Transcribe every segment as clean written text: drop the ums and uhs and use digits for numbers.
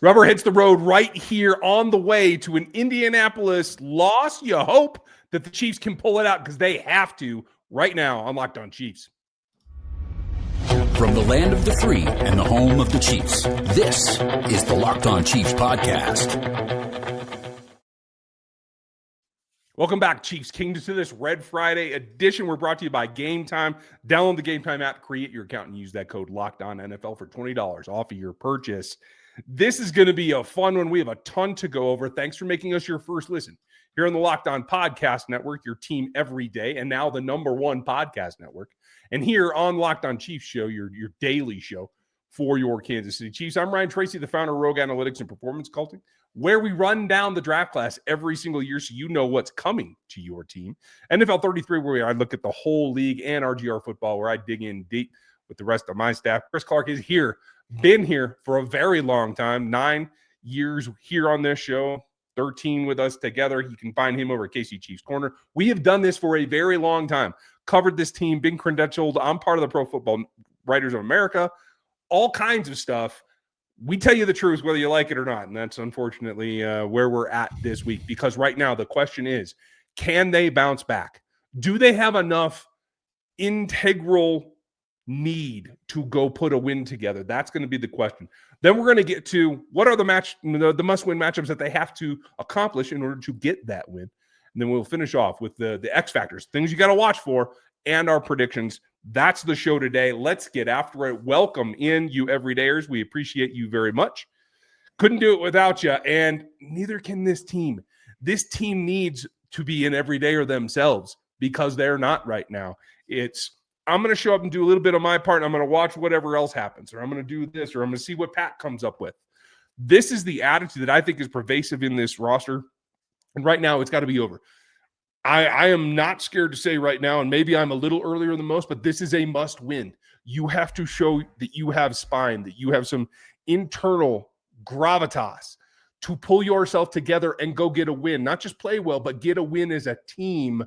Rubber hits the road right here on the way to an Indianapolis loss. You hope that the Chiefs can pull it out because they have to right now on Locked On Chiefs. From the land of the free and the home of the Chiefs, this is the Locked On Chiefs podcast. Welcome back, Chiefs Kingdom, to this Red Friday edition. We're brought to you by GameTime. Download the GameTime app, create your account, and use that code LOCKEDONNFL for $20 off of your purchase. This is going to be a fun one. We have a ton to go over. Thanks for making us your first listen here on the Locked On Podcast Network, your team every day, and now the #1 podcast network. And here on Locked On Chiefs Show, your daily show for your Kansas City Chiefs. I'm Ryan Tracy, the founder of Rogue Analytics and Performance Culting, where we run down the draft class every single year so you know what's coming to your team. NFL 33, where I look at the whole league, and RGR Football, where I dig in deep with the rest of my staff. Chris Clark is here, been here for a very long time, 9 years here on this show, 13 with us together. You can find him over at KC Chiefs Corner. We have done this for a very long time, covered this team, been credentialed. I'm part of the Pro Football Writers of America, all kinds of stuff. We tell you the truth, whether you like it or not, and that's unfortunately where we're at this week, because right now the question is, can they bounce back? Do they have enough integral need to go put a win together? That's going to be the question. Then we're going to get to what are the must-win matchups that they have to accomplish in order to get that win. And then we'll finish off with the X factors, things you got to watch for, and our predictions. That's the show today. Let's get after it. Welcome in, you everydayers. We appreciate you very much. Couldn't do it without you, and neither can this team. This team needs to be an everydayer themselves because they're not right now. It's, I'm going to show up and do a little bit of my part, and I'm going to watch whatever else happens, or I'm going to do this, or I'm going to see what Pat comes up with. This is the attitude that I think is pervasive in this roster, and right now it's got to be over. I am not scared to say right now, and maybe I'm a little earlier than most, but this is a must win. You have to show that you have spine, that you have some internal gravitas to pull yourself together and go get a win. Not just play well, but get a win as a team.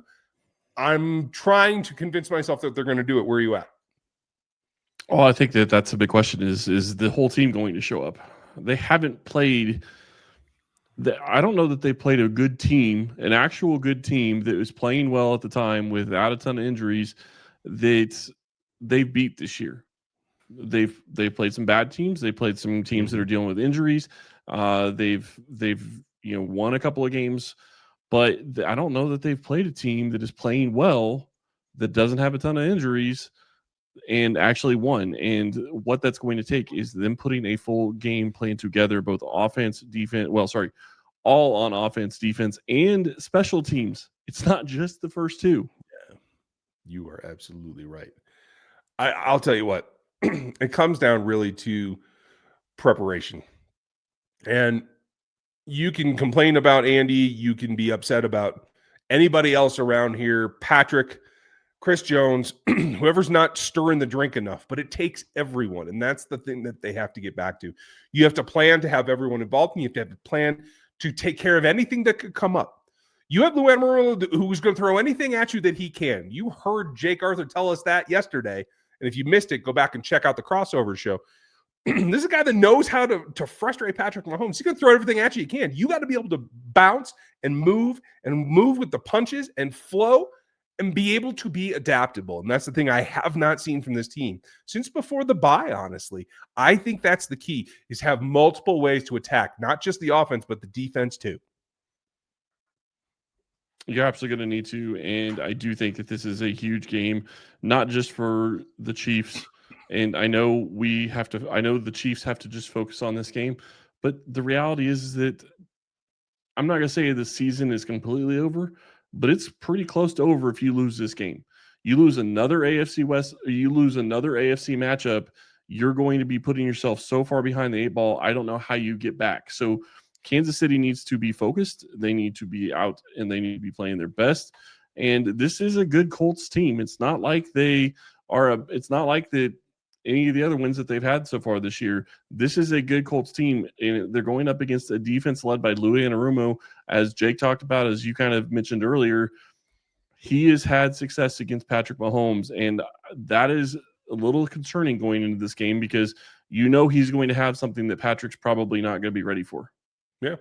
I'm trying to convince myself that they're going to do it. Where are you at? Oh, I think that's a big question. Is the whole team going to show up? They haven't played. I don't know that they played a good team, an actual good team that was playing well at the time without a ton of injuries that they beat this year. They've played some bad teams. They played some teams that are dealing with injuries. They've won a couple of games, but I don't know that they've played a team that is playing well that doesn't have a ton of injuries and actually won. And what that's going to take is them putting a full game plan together, both offense, defense, all on offense, defense, and special teams. It's not just the first two. Yeah, you are absolutely right. I'll tell you what, it comes down really to preparation. And you can complain about Andy, you can be upset about anybody else around here, Patrick, Chris Jones, whoever's not stirring the drink enough, but it takes everyone. And that's the thing that they have to get back to. You have to plan to have everyone involved, and you have to have a plan to take care of anything that could come up. You have Lou Anarumo, who's going to throw anything at you that he can. You heard Jake Arthur tell us that yesterday. And if you missed it, go back and check out the crossover show. This is a guy that knows how to frustrate Patrick Mahomes. He's going to throw everything at you he can. You got to be able to bounce and move with the punches and flow and be able to be adaptable. And that's the thing I have not seen from this team since before the bye, honestly. I think that's the key, is have multiple ways to attack, not just the offense, but the defense too. You're absolutely going to need to, and I do think that this is a huge game, not just for the Chiefs. And I know the Chiefs have to just focus on this game, but the reality is that I'm not going to say the season is completely over, but it's pretty close to over if you lose this game. You lose another AFC West, or you lose another AFC matchup, you're going to be putting yourself so far behind the 8 ball. I don't know how you get back. So Kansas City needs to be focused. They need to be out, and they need to be playing their best. And this is a good Colts team. It's not like any of the other wins that they've had so far this year. This is a good Colts team, and they're going up against a defense led by Lou Anarumo, as Jake talked about, as you kind of mentioned earlier. He has had success against Patrick Mahomes, and that is a little concerning going into this game because you know he's going to have something that Patrick's probably not going to be ready for. Yeah.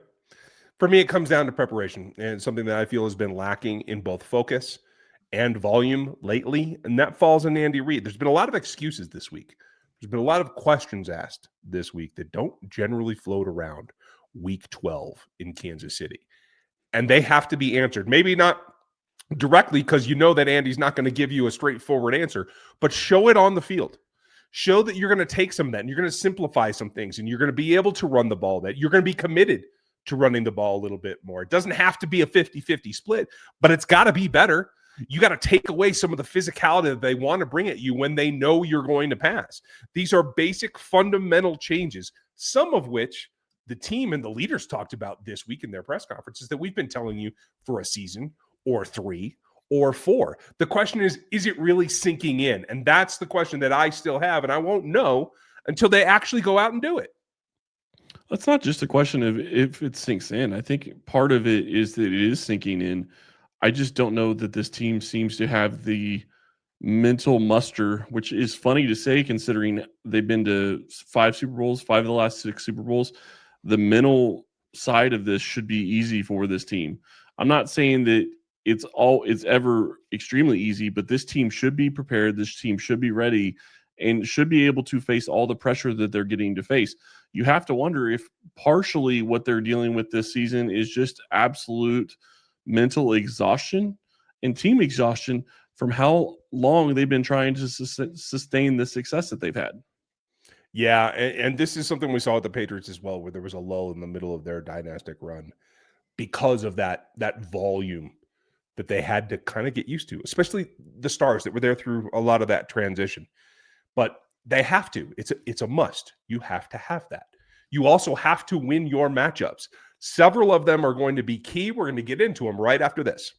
For me, it comes down to preparation, and something that I feel has been lacking in both focus and volume lately, and that falls on Andy Reid. There's been a lot of excuses this week. There's been a lot of questions asked this week that don't generally float around week 12 in Kansas City, and they have to be answered. Maybe not directly, because you know that Andy's not going to give you a straightforward answer, but show it on the field. Show that you're going to take some of that and you're going to simplify some things, and you're going to be able to run the ball, that you're going to be committed to running the ball a little bit more. It doesn't have to be a 50-50 split, but it's got to be better. You got to take away some of the physicality that they want to bring at you when they know you're going to pass. These are basic fundamental changes, some of which the team and the leaders talked about this week in their press conferences that we've been telling you for a season or 3 or 4. The question is it really sinking in? And that's the question that I still have, and I won't know until they actually go out and do it. It's not just a question of if it sinks in. I think part of it is that it is sinking in. I just don't know that this team seems to have the mental muster, which is funny to say considering they've been to 5 Super Bowls, 5 of the last 6 Super Bowls. The mental side of this should be easy for this team. I'm not saying that it's ever extremely easy, but this team should be prepared. This team should be ready and should be able to face all the pressure that they're getting to face. You have to wonder if partially what they're dealing with this season is just absolute mental exhaustion and team exhaustion from how long they've been trying to sustain the success that they've had. Yeah, and this is something we saw with the Patriots as well, where there was a lull in the middle of their dynastic run because of that volume that they had to kind of get used to, especially the stars that were there through a lot of that transition. But they have to. It's a must. You have to have that. You also have to win your matchups. Several of them are going to be key. We're going to get into them right after this.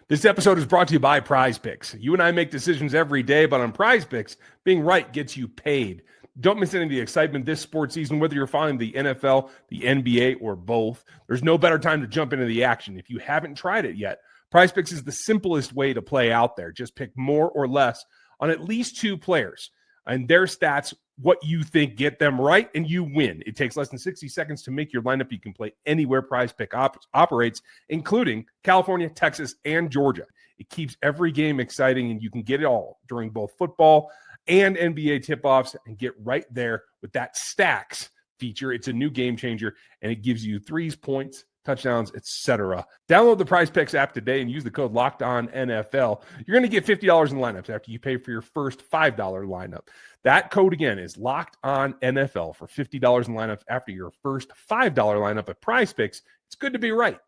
This episode is brought to you by PrizePicks. You and I make decisions every day, but on PrizePicks, being right gets you paid. Don't miss any of the excitement this sports season, whether you're following the NFL, the NBA, or both. There's no better time to jump into the action. If you haven't tried it yet, PrizePicks is the simplest way to play out there. Just pick more or less on at least 2 players and their stats, what you think, get them right, and you win. It takes less than 60 seconds to make your lineup. You can play anywhere PrizePicks operates, including California, Texas, and Georgia. It keeps every game exciting, and you can get it all during both football and NBA tip-offs and get right there with that stacks feature. It's a new game changer, and it gives you threes, points, touchdowns, etc. Download the PrizePicks app today and use the code LOCKEDONNFL. You're going to get $50 in lineups after you pay for your first $5 lineup. That code again is LOCKEDONNFL for $50 in lineups after your first $5 lineup at PrizePicks. It's good to be right.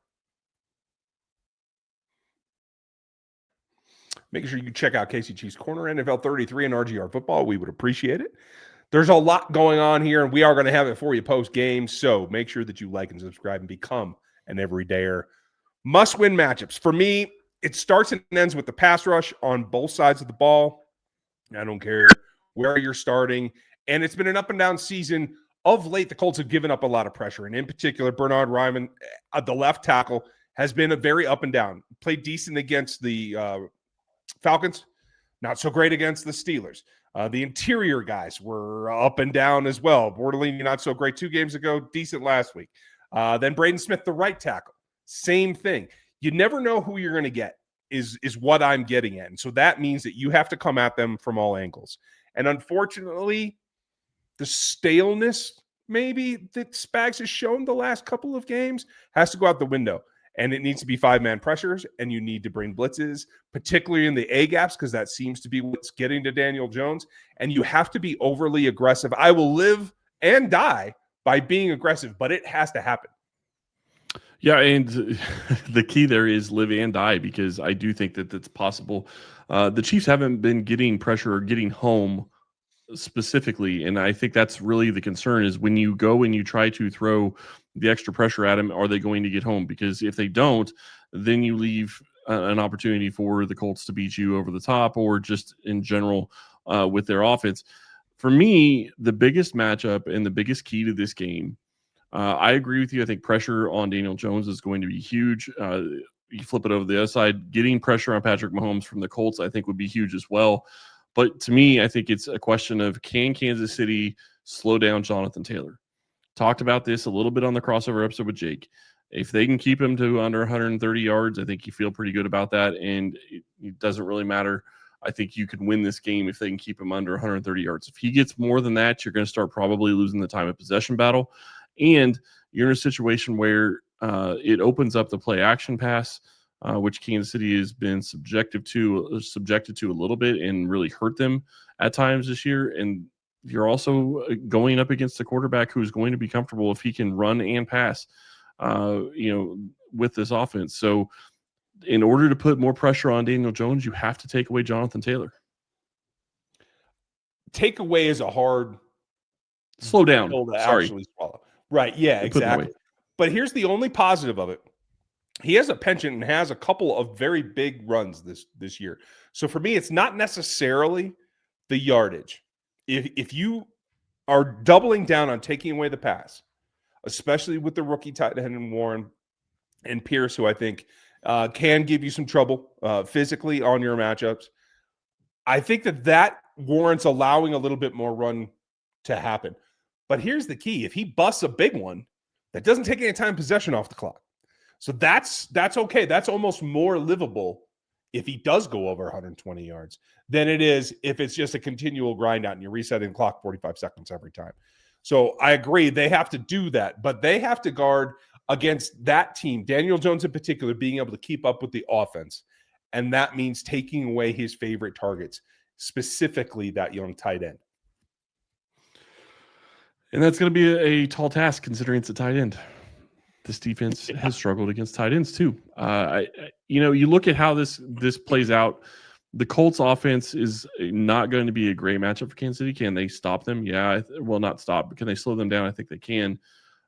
Make sure you check out Casey Chiefs Corner, NFL 33, and RGR Football. We would appreciate it. There's a lot going on here, and we are going to have it for you post-game, so make sure that you like and subscribe and become an everydayer. Must-win matchups. For me, it starts and ends with the pass rush on both sides of the ball. I don't care where you're starting, and it's been an up-and-down season. Of late, the Colts have given up a lot of pressure, and in particular, Bernhard Raimann, the left tackle, has been a very up and down. Played decent against the Falcons, not so great against the Steelers. The interior guys were up and down as well. Bortolini, not so great 2 games ago, decent last week. Then Braden Smith, the right tackle, same thing. You never know who you're going to get is what I'm getting at. And so that means that you have to come at them from all angles. And unfortunately, the staleness maybe that Spags has shown the last couple of games has to go out the window. And it needs to be 5-man pressures, and you need to bring blitzes, particularly in the A-gaps, because that seems to be what's getting to Daniel Jones. And you have to be overly aggressive. I will live and die by being aggressive, but it has to happen. Yeah, and the key there is live and die, because I do think that that's possible. The Chiefs haven't been getting pressure or getting home specifically, and I think that's really the concern is when you go and you try to throw the extra pressure at them, are they going to get home? Because if they don't, then you leave an opportunity for the Colts to beat you over the top or just in general with their offense. For me, the biggest matchup and the biggest key to this game, I agree with you. I think pressure on Daniel Jones is going to be huge. you flip it over the other side, getting pressure on Patrick Mahomes from the Colts, I think would be huge as well. But to me, I think it's a question of, can Kansas City slow down Jonathan Taylor? Talked about this a little bit on the crossover episode with Jake. If they can keep him to under 130 yards, I think you feel pretty good about that. And it doesn't really matter. I think you could win this game if they can keep him under 130 yards. If he gets more than that, you're going to start probably losing the time of possession battle. And you're in a situation where it opens up the play action pass, which Kansas City has been subjected to a little bit and really hurt them at times this year. And you're also going up against a quarterback who's going to be comfortable if he can run and pass, with this offense. So in order to put more pressure on Daniel Jones, you have to take away Jonathan Taylor. Take away is a hard slow down. Actually swallow. Right. Yeah, exactly. But here's the only positive of it. He has a penchant and has a couple of very big runs this year. So for me, it's not necessarily the yardage. If you are doubling down on taking away the pass, especially with the rookie tight end in Warren and Pierce, who I think can give you some trouble physically on your matchups, I think that warrants allowing a little bit more run to happen. But here's the key. If he busts a big one, that doesn't take any time possession off the clock. So that's okay. That's almost more livable if he does go over 120 yards than it is if it's just a continual grind out and you're resetting the clock 45 seconds every time. So I agree. They have to do that, but they have to guard against that team, Daniel Jones in particular, being able to keep up with the offense. And that means taking away his favorite targets, specifically that young tight end. And that's going to be a tall task considering it's a tight end. This defense has struggled against tight ends too. You look at how this plays out. The Colts offense is not going to be a great matchup for Kansas City. Can they stop them? Yeah. Well, not stop, but can they slow them down? I think they can.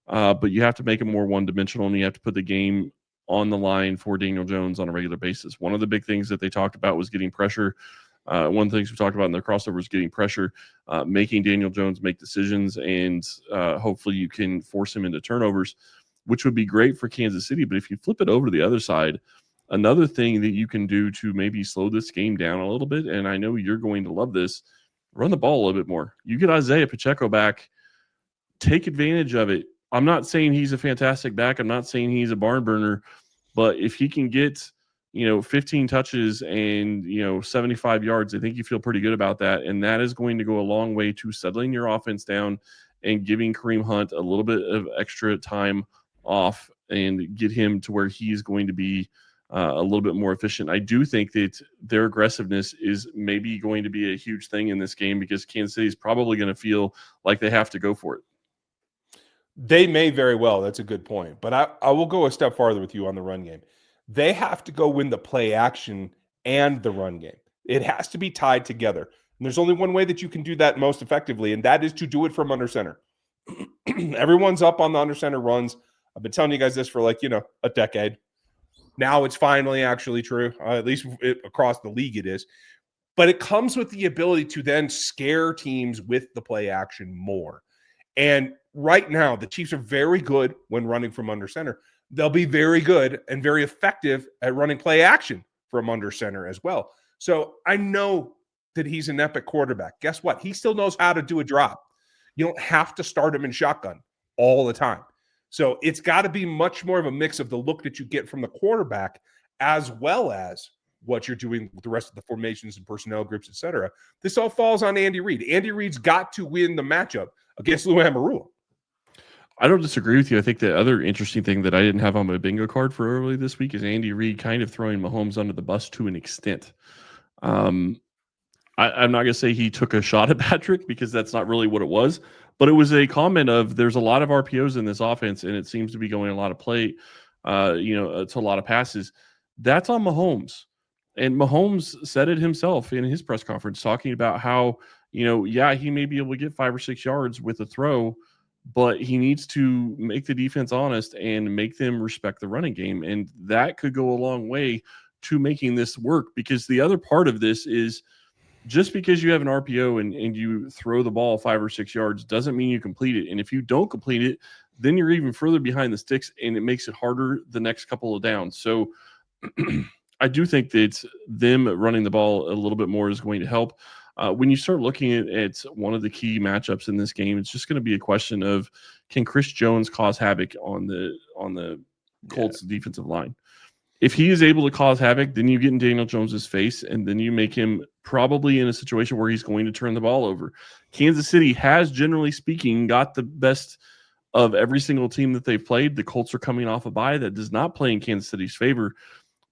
But you have to make it more one-dimensional, and you have to put the game on the line for Daniel Jones on a regular basis. One of the big things that they talked about was getting pressure. One of the things we talked about in the crossover is getting pressure, making Daniel Jones make decisions, and hopefully you can force him into turnovers, which would be great for Kansas City. But if you flip it over to the other side, another thing that you can do to maybe slow this game down a little bit, and I know you're going to love this, run the ball a little bit more. You get Isaiah Pacheco back, take advantage of it. I'm not saying he's a fantastic back. I'm not saying he's a barn burner, but if he can get 15 touches and 75 yards, I think you feel pretty good about that. And that is going to go a long way to settling your offense down and giving Kareem Hunt a little bit of extra time off and get him to where he's going to be a little bit more efficient. I do think that their aggressiveness is maybe going to be a huge thing in this game because Kansas City is probably going to feel like they have to go for it. They may very well. That's a good point. But I will go a step farther with you on the run game. They have to go win the play action and the run game. It has to be tied together. And there's only one way that you can do that most effectively, and that is to do it from under center. Everyone's up on the under center runs. I've been telling you guys this for a decade. Now it's finally actually true, at least across the league it is. But it comes with the ability to then scare teams with the play action more. And right now, the Chiefs are very good when running from under center. They'll be very good and very effective at running play action from under center as well. So I know that he's an epic quarterback. Guess what? He still knows how to do a drop. You don't have to start him in shotgun all the time. So it's got to be much more of a mix of the look that you get from the quarterback as well as what you're doing with the rest of the formations and personnel groups, et cetera. This all falls on Andy Reid. Andy Reid's got to win the matchup against Lou Anarumo. I don't disagree with you. I think the other interesting thing that I didn't have on my bingo card for early this week is Andy Reid kind of throwing Mahomes under the bus to an extent. I'm not going to say he took a shot at Patrick because that's not really what it was, but it was a comment of there's a lot of RPOs in this offense and it seems to be going a lot of play, to a lot of passes. That's on Mahomes. And Mahomes said it himself in his press conference talking about how, he may be able to get 5 or 6 yards with a throw, but he needs to make the defense honest and make them respect the running game. And that could go a long way to making this work, because the other part of this is just because you have an RPO and you throw the ball 5 or 6 yards doesn't mean you complete it. And if you don't complete it, then you're even further behind the sticks and it makes it harder the next couple of downs. So I do think that them running the ball a little bit more is going to help. When you start looking at one of the key matchups in this game, it's just going to be a question of, can Chris Jones cause havoc on the Colts defensive line? If he is able to cause havoc, then you get in Daniel Jones's face, and then you make him probably in a situation where he's going to turn the ball over. Kansas City has, generally speaking, got the best of every single team that they've played. The Colts are coming off a bye that does not play in Kansas City's favor.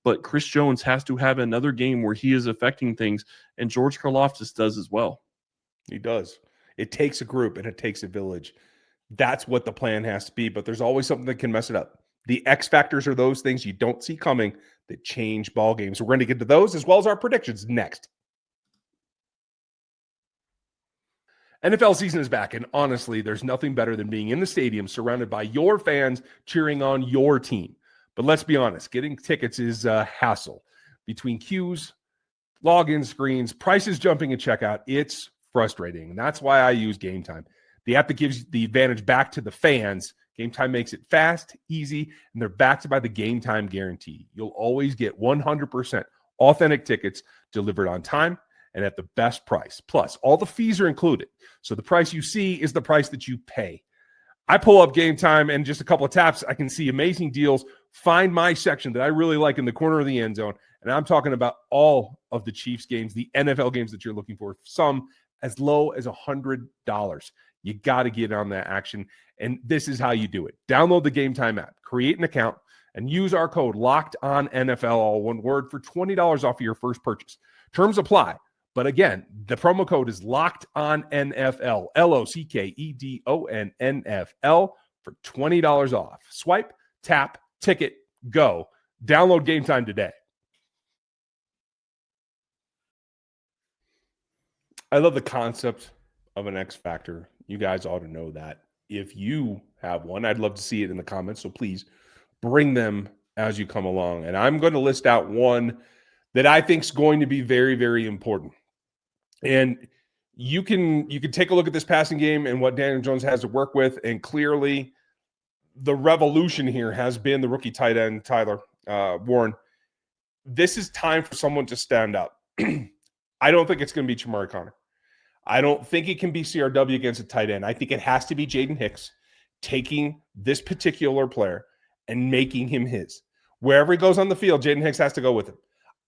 But Chris Jones has to have another game where he is affecting things, and George Karlaftis does as well. He does. It takes a group and it takes a village. That's what the plan has to be, but there's always something that can mess it up. The X factors are those things you don't see coming that change ball games. We're going to get to those as well as our predictions next. NFL season is back, and honestly, there's nothing better than being in the stadium surrounded by your fans cheering on your team. But let's be honest, getting tickets is a hassle. Between queues, login screens, prices jumping at checkout, it's frustrating. And that's why I use GameTime, the app that gives the advantage back to the fans. GameTime makes it fast, easy, and they're backed by the GameTime guarantee. You'll always get 100% authentic tickets delivered on time and at the best price. Plus, all the fees are included. So the price you see is the price that you pay. I pull up GameTime, and just a couple of taps, I can see amazing deals. Find my section that I really like in the corner of the end zone. And I'm talking about all of the Chiefs games, the NFL games that you're looking for, some as low as $100. You got to get on that action. And this is how you do it. Download the GameTime app, create an account, and use our code LOCKEDONNFL, all one word, for $20 off of your first purchase. Terms apply. But again, the promo code is LOCKEDONNFL, LOCKEDONNFL, for $20 off. Swipe, tap, ticket, go. Download GameTime today. I love the concept of an X Factor. You guys ought to know that. If you have one, I'd love to see it in the comments. So please bring them as you come along. And I'm going to list out one that I think is going to be very, very important. And you can take a look at this passing game and what Daniel Jones has to work with. And clearly the revolution here has been the rookie tight end, Tyler Warren. This is time for someone to stand up. I don't think it's going to be Chamari Connor. I don't think it can be CRW against a tight end. I think it has to be Jaden Hicks taking this particular player and making him his. Wherever he goes on the field, Jaden Hicks has to go with him.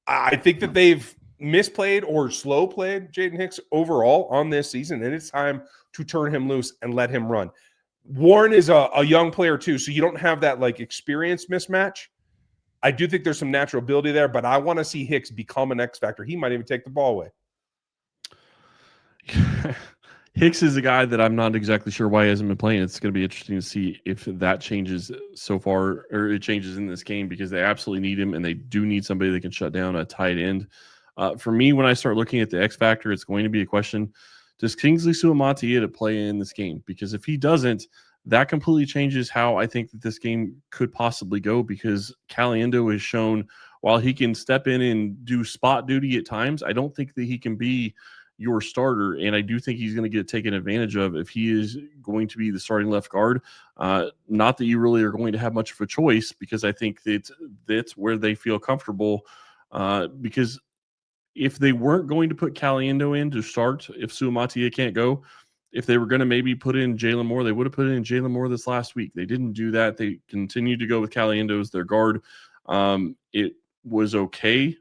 I think that they've misplayed or slow played Jaden Hicks overall on this season, and it's time to turn him loose and let him run. Warren is a young player too, so you don't have that like experience mismatch. I do think there's some natural ability there, but I want to see Hicks become an X factor. He might even take the ball away. Hicks is a guy that I'm not exactly sure why he hasn't been playing. It's going to be interesting to see if that changes so far, or it changes in this game, because they absolutely need him, and they do need somebody that can shut down a tight end. For me, when I start looking at the X factor, it's going to be a question: does Kingsley Suamataia play in this game? Because if he doesn't, that completely changes how I think that this game could possibly go, because Caliendo has shown, while he can step in and do spot duty at times, I don't think that he can be your starter, and I do think he's going to get taken advantage of if he is going to be the starting left guard. Not that you really are going to have much of a choice, because I think that's where they feel comfortable, because if they weren't going to put Caliendo in to start, if Suamataia can't go, if they were going to maybe put in Jalen Moore, they would have put in Jalen Moore this last week. They didn't do that. They continued to go with Caliendo as their guard. It was okay,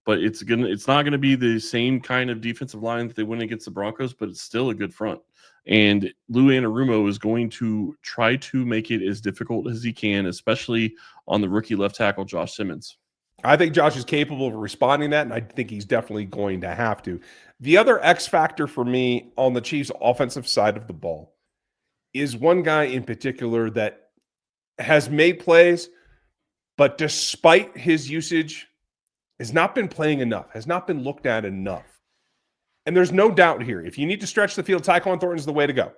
but it's not gonna be the same kind of defensive line that they went against the Broncos, but it's still a good front. And Lou Anarumo is going to try to make it as difficult as he can, especially on the rookie left tackle, Josh Simmons. I think Josh is capable of responding to that, and I think he's definitely going to have to. The other X factor for me on the Chiefs' offensive side of the ball is one guy in particular that has made plays, but despite his usage, has not been playing enough, has not been looked at enough. And there's no doubt here, if you need to stretch the field, Tyquan Thornton is the way to go.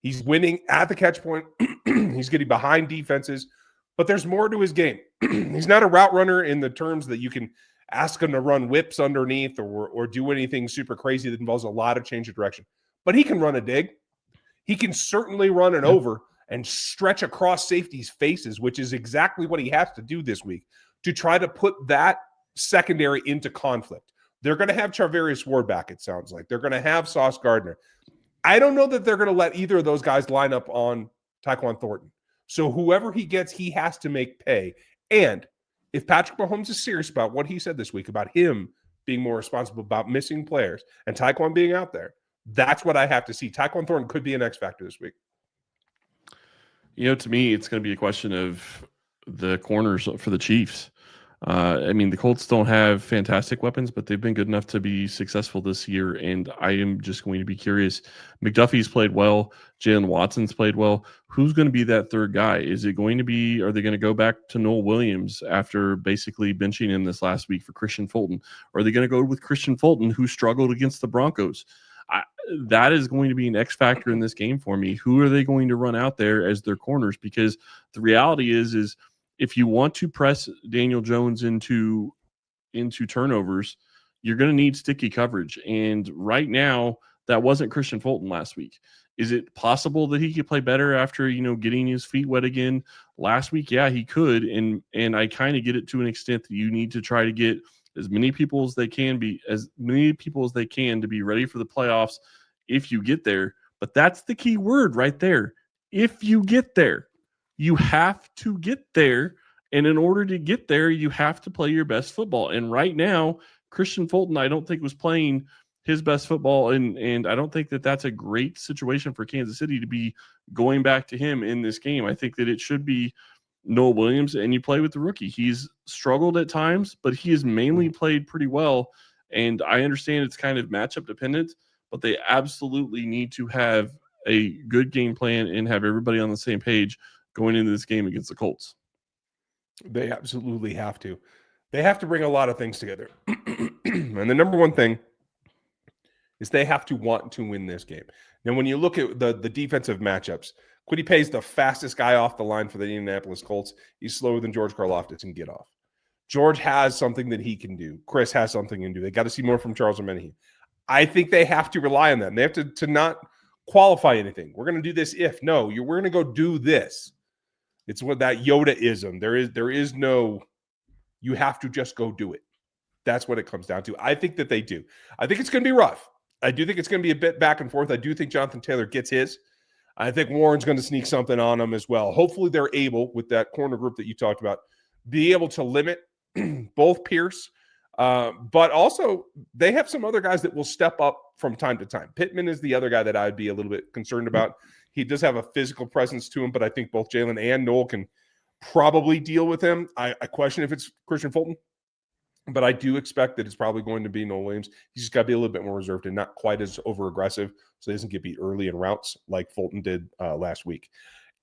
He's winning at the catch point. He's getting behind defenses, but there's more to his game. He's not a route runner in the terms that you can ask him to run whips underneath or do anything super crazy that involves a lot of change of direction. But he can run a dig. He can certainly run an over and stretch across safeties' faces, which is exactly what he has to do this week to try to put that secondary into conflict. They're going to have Charvarius Ward back, it sounds like. They're going to have Sauce Gardner. I don't know that they're going to let either of those guys line up on Tyquan Thornton. So whoever he gets, he has to make pay. And if Patrick Mahomes is serious about what he said this week, about him being more responsible about missing players and Tyquan being out there, that's what I have to see. Tyquan Thornton could be an X factor this week. To me, it's going to be a question of the corners for the Chiefs. The Colts don't have fantastic weapons, but they've been good enough to be successful this year. And I am just going to be curious. McDuffie's played well. Jalen Watson's played well. Who's going to be that third guy? Are they going to go back to Noel Williams after basically benching him this last week for Christian Fulton? Or are they going to go with Christian Fulton, who struggled against the Broncos? That is going to be an X factor in this game for me. Who are they going to run out there as their corners? Because the reality is if you want to press Daniel Jones into turnovers, you're going to need sticky coverage. And right now, that wasn't Christian Fulton last week. Is it possible that he could play better after, getting his feet wet again last week? Yeah, he could. And I kind of get it to an extent that you need to try to get as many people as they can to be ready for the playoffs if you get there. But that's the key word right there. If you get there, you have to get there. And in order to get there, you have to play your best football. And right now, Christian Fulton, I don't think was playing his best football. And I don't think that that's a great situation for Kansas City to be going back to him in this game. I think that it should be Noel Williams, and you play with the rookie. He's struggled at times, but he has mainly played pretty well. And I understand it's kind of matchup dependent, but they absolutely need to have a good game plan and have everybody on the same page going into this game against the Colts. They absolutely have to. They have to bring a lot of things together. And the number one thing is they have to want to win this game. Now, when you look at the defensive matchups, Kwity Paye's the fastest guy off the line for the Indianapolis Colts. He's slower than George Karlaftis and get off. George has something that he can do. Chris has something he can do. They got to see more from Charles Omenihu. I think they have to rely on that. And they have to not qualify anything. We're going to do this if. No, we're going to go do this. It's what that Yoda-ism. There is no, you have to just go do it. That's what it comes down to. I think that they do. I think it's going to be rough. I do think it's going to be a bit back and forth. I do think Jonathan Taylor gets his. I think Warren's going to sneak something on him as well. Hopefully they're able, with that corner group that you talked about, be able to limit both Pierce. But also they have some other guys that will step up from time to time. Pittman is the other guy that I'd be a little bit concerned about. He does have a physical presence to him, but I think both Jalen and Noel can probably deal with him. I question if it's Christian Fulton, but I do expect that it's probably going to be Noel Williams. He's just got to be a little bit more reserved and not quite as over-aggressive, so he doesn't get beat early in routes like Fulton did last week.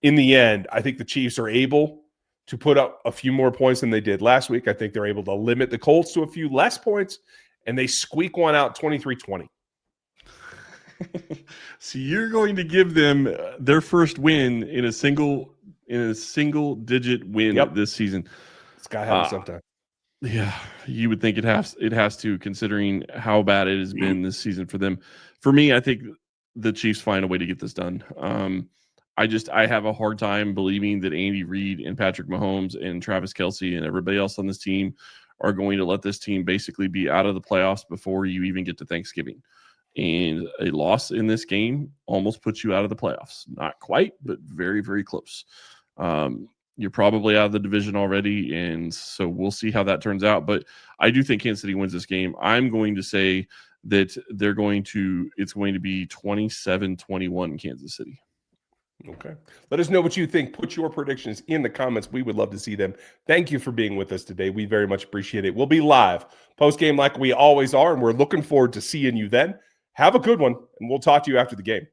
In the end, I think the Chiefs are able to put up a few more points than they did last week. I think they're able to limit the Colts to a few less points, and they squeak one out 23-20. So you're going to give them their first win in a single digit win this season. It's got to happen sometime. Yeah, you would think it has to, considering how bad it has been this season for them. For me, I think the Chiefs find a way to get this done. I have a hard time believing that Andy Reid and Patrick Mahomes and Travis Kelce and everybody else on this team are going to let this team basically be out of the playoffs before you even get to Thanksgiving. And a loss in this game almost puts you out of the playoffs. Not quite, but very, very close. You're probably out of the division already, and so we'll see how that turns out. But I do think Kansas City wins this game. I'm going to say that it's going to be 27-21 in Kansas City. Okay. Let us know what you think. Put your predictions in the comments. We would love to see them. Thank you for being with us today. We very much appreciate it. We'll be live post-game like we always are, and we're looking forward to seeing you then. Have a good one, and we'll talk to you after the game.